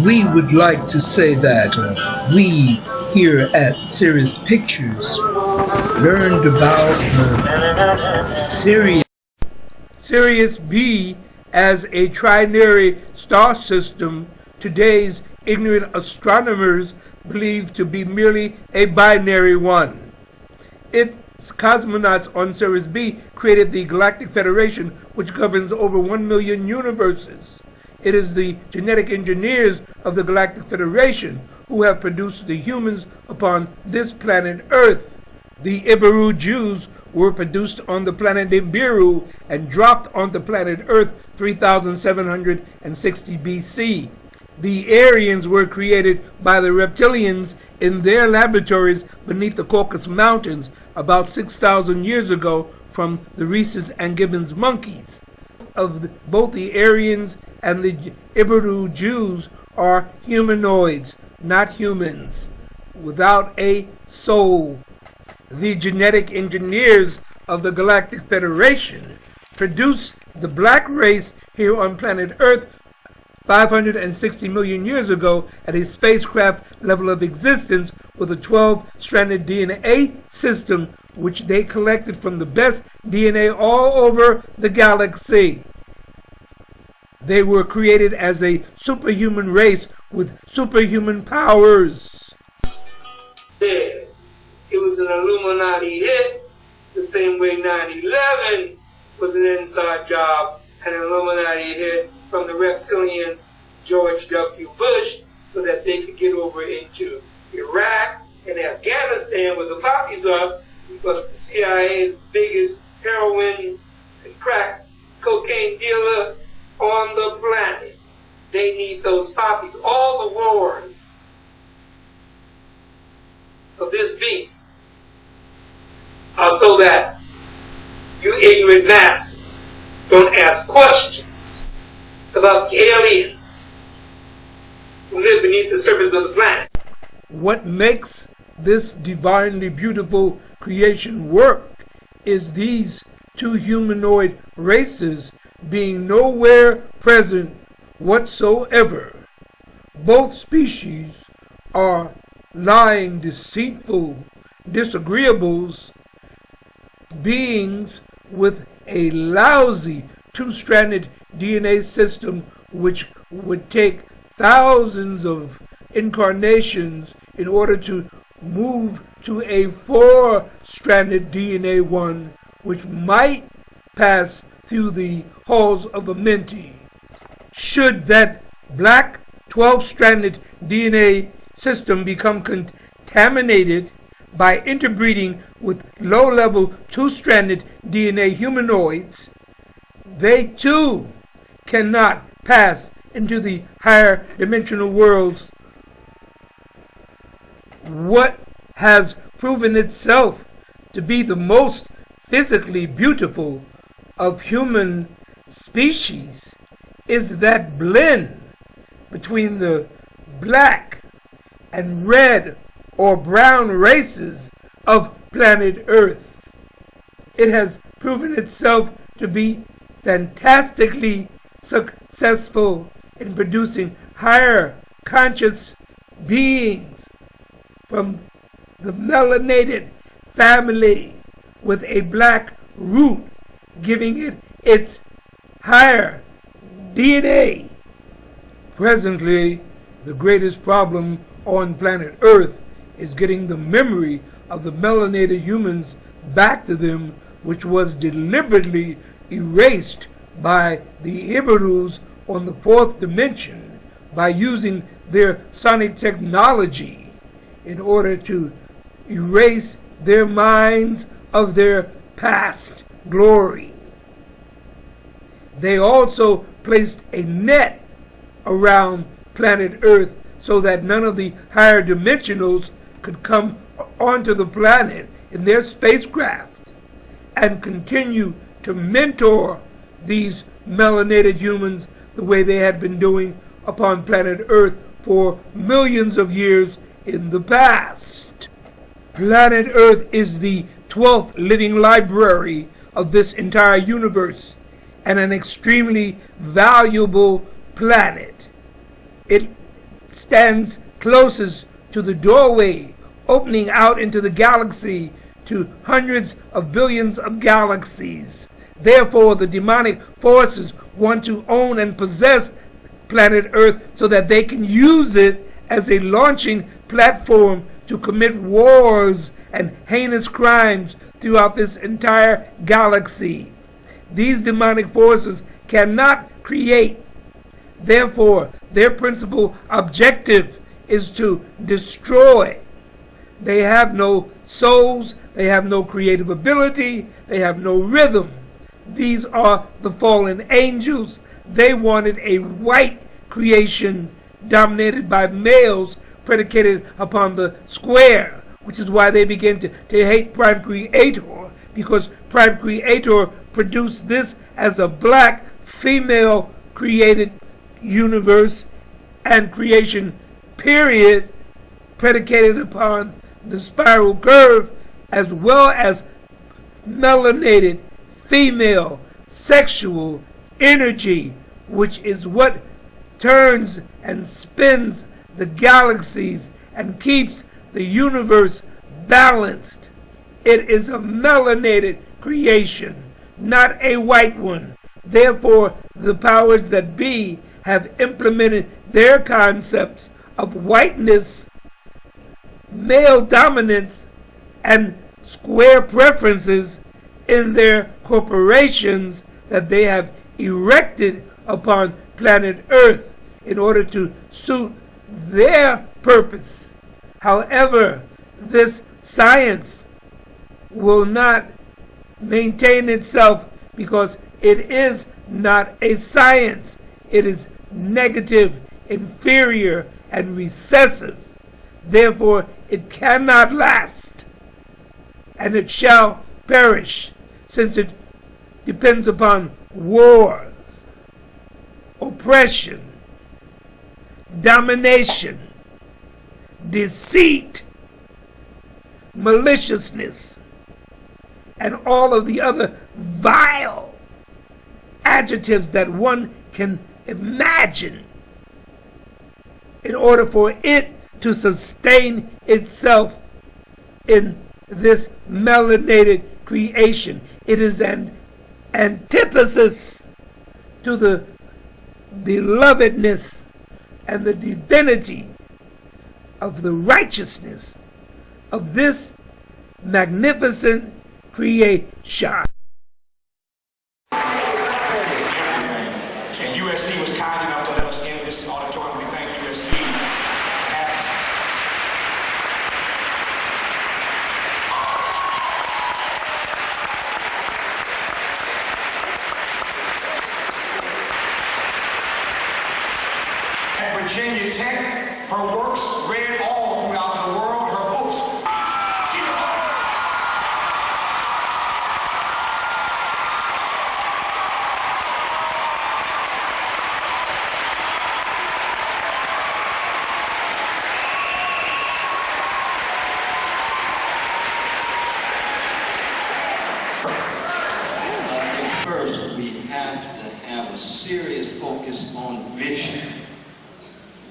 we would like to say that we here at Sirius Pictures learned about the Sirius B as a trinary star system today's ignorant astronomers believe to be merely a binary one. Its cosmonauts on Sirius B created the Galactic Federation, which governs over 1 million universes. It is the genetic engineers of the Galactic Federation who have produced the humans upon this planet Earth. The Iberu Jews were produced on the planet Nibiru and dropped onto planet Earth 3760 BC. The Aryans were created by the reptilians in their laboratories beneath the Caucasus Mountains about 6,000 years ago from the rhesus and gibbons monkeys. Both the Aryans and the Iberu Jews are humanoids, not humans, without a soul. The genetic engineers of the Galactic Federation produced the black race here on planet Earth 560 million years ago at a spacecraft level of existence with a 12-stranded DNA system which they collected from the best DNA all over the galaxy. They were created as a superhuman race with superhuman powers. It was an Illuminati hit, the same way 9/11 was an inside job, an Illuminati hit from the reptilians, George W. Bush, so that they could get over into Iraq and Afghanistan where the poppies are, because the CIA is the biggest heroin and crack cocaine dealer on the planet. They need those poppies. All the wars of this beast are so that you ignorant masses don't ask questions about the aliens who live beneath the surface of the planet. What makes this divinely beautiful creation work is these two humanoid races being nowhere present whatsoever. Both species are lying, deceitful, disagreeables, beings with a lousy two-stranded DNA system which would take thousands of incarnations in order to move to a four-stranded DNA one which might pass through the halls of a Minty. Should that black 12-stranded DNA system become contaminated by interbreeding with low-level two-stranded DNA humanoids, they too cannot pass into the higher dimensional worlds. What has proven itself to be the most physically beautiful of human species is that blend between the black and red or brown races of planet Earth. It has proven itself to be fantastically successful in producing higher conscious beings from the melanated family with a black root, giving it its higher DNA. Presently, the greatest problem on planet Earth is getting the memory of the melanated humans back to them, which was deliberately erased by the Iberus on the fourth dimension by using their sonic technology in order to erase their minds of their past glory. They also placed a net around planet Earth so that none of the higher dimensionals could come onto the planet in their spacecraft and continue to mentor these melanated humans the way they had been doing upon planet Earth for millions of years in the past. Planet Earth is the 12th living library of this entire universe and an extremely valuable planet. It stands closest to the doorway opening out into the galaxy to hundreds of billions of galaxies. Therefore, the demonic forces want to own and possess planet Earth so that they can use it as a launching platform to commit wars and heinous crimes throughout this entire galaxy. These demonic forces cannot create. Therefore, their principal objective is to destroy. They have no souls, they have no creative ability, they have no rhythm. These are the fallen angels. They wanted a white creation dominated by males predicated upon the square, which is why they begin to hate Prime Creator, because Prime Creator produced this as a black female created universe and creation period predicated upon the spiral curve, as well as melanated female sexual energy, which is what turns and spins the galaxies and keeps the universe balanced. It is a melanated creation, not a white one. Therefore, the powers that be have implemented their concepts of whiteness, male dominance, and square preferences in their corporations that they have erected upon planet Earth in order to suit their purpose. However, this science will not maintain itself because it is not a science. It is negative, inferior, and recessive. Therefore, it cannot last, and it shall perish, since it depends upon wars, oppression, domination, deceit, maliciousness, and all of the other vile adjectives that one can imagine in order for it to sustain itself in this melanated creation. It is an antithesis to the belovedness and the divinity of the righteousness of this magnificent creation. And USC was kind enough to let us in this auditorium. We thank USC. At Virginia Tech, her works read all throughout the world, her books. First, we have to have a serious focus on vision.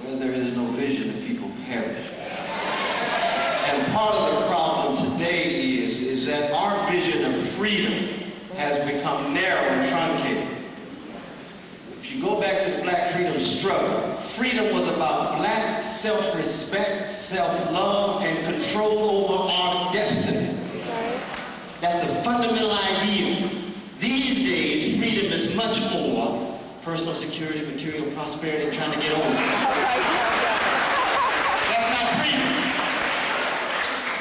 Where there is no vision, the people perish. And part of the problem today is that our vision of freedom has become narrow and truncated. If you go back to the Black freedom struggle, freedom was about black self-respect, self-love, and control over our destiny. That's a fundamental ideal. These days, freedom is much more personal security, material prosperity, trying to get over. That's not freedom.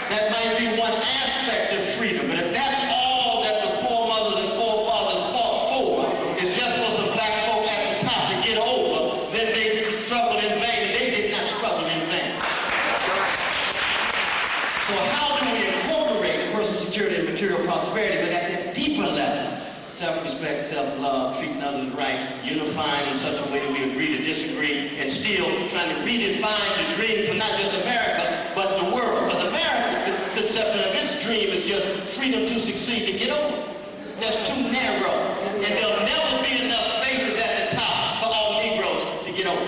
That might be one aspect of freedom, but if that's all that the foremothers and forefathers fought for, is just for some black folk at the top to get over, then they struggled in vain, and they did not struggle in vain. So how do we incorporate personal security and material prosperity, but at that deeper level? Self-respect, self-love, treating others right, unifying in such a way that we agree to disagree, and still trying to redefine the dream for not just America, but the world. Because America's conception of its dream is just freedom to succeed, to get over. That's too narrow. And there'll never be enough spaces at the top for all Negroes to get over.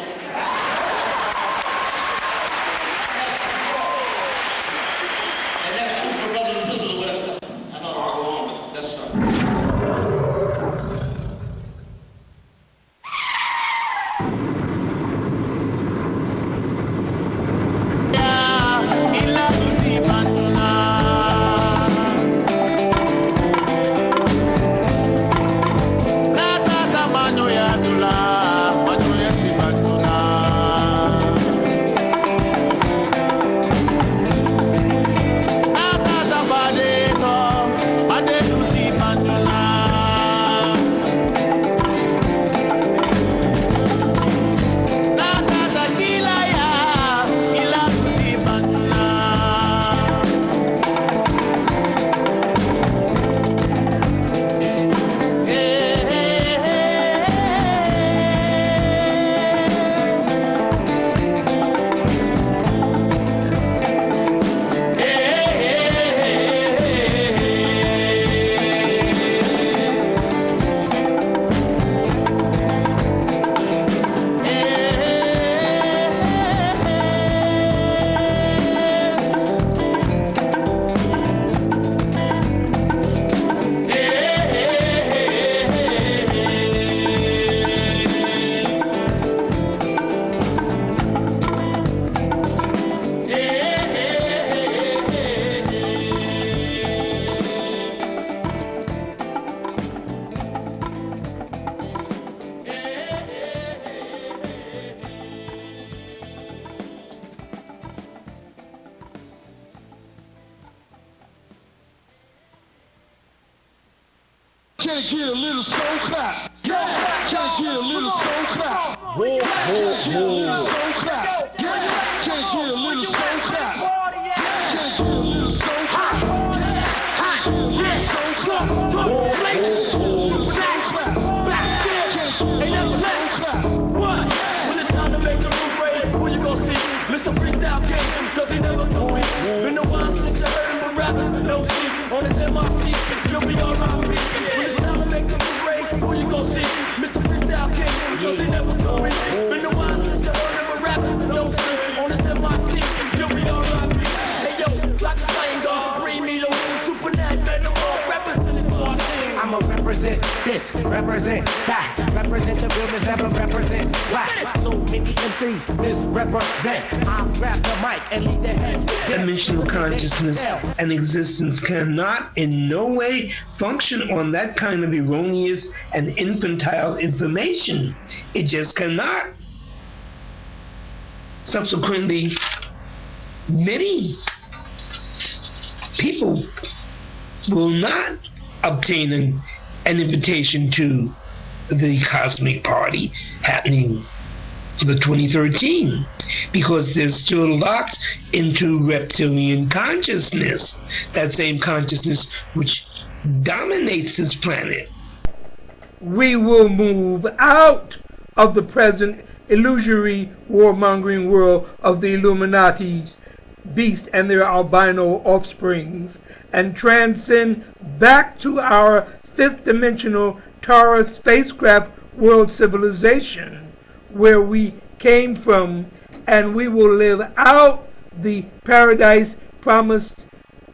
Can I get a little soul clap? Can I get a little soul clap? Can I get a little soul clap? Can I get a little soul clap? Can I get a little soul clap? Mr. Freestyle King, cause he never told me. Been a while since I heard him, but rappers don't sleep. On his MRC, you'll be alright. When it's time to make the move race, who you gon' see? Mr. Freestyle King, cause he never told me. Been a while since I heard him, but rappers don't sleep. On his MRC, you'll be alright. Hey yo, like a slang dog, supreme elo, super nat, venom, rappers in the car. I'ma represent this, represent that, represent the realness, never represent black. So many MCs misrepresent. I grab the mic and leave their heads. Dimensional consciousness and existence cannot in no way function on that kind of erroneous and infantile information. It just cannot. Subsequently, many people will not obtain an invitation to the cosmic party happening for the 2013 because they're still locked into reptilian consciousness, that same consciousness which dominates this planet. We will move out of the present illusory warmongering world of the Illuminati's beasts and their albino offsprings and transcend back to our fifth dimensional Tara spacecraft world civilization where we came from, and we will live out the paradise promised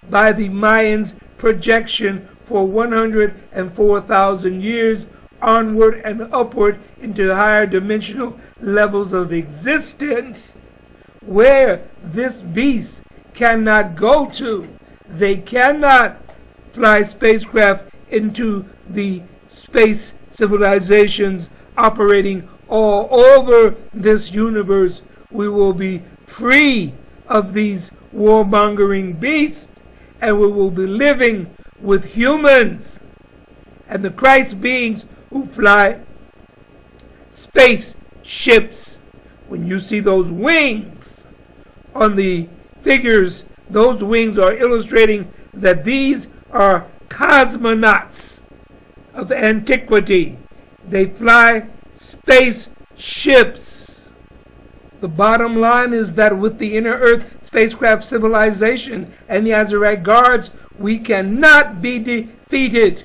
by the Mayans' projection for 104,000 years onward and upward into higher dimensional levels of existence where this beast cannot go to. They cannot fly spacecraft into the space civilizations operating all over this universe. We will be free of these warmongering beasts, and we will be living with humans and the Christ beings who fly spaceships. When you see those wings on the figures, those wings are illustrating that these are cosmonauts of antiquity. They fly spaceships. The bottom line is that with the Inner Earth spacecraft civilization and the Azarac guards, we cannot be defeated.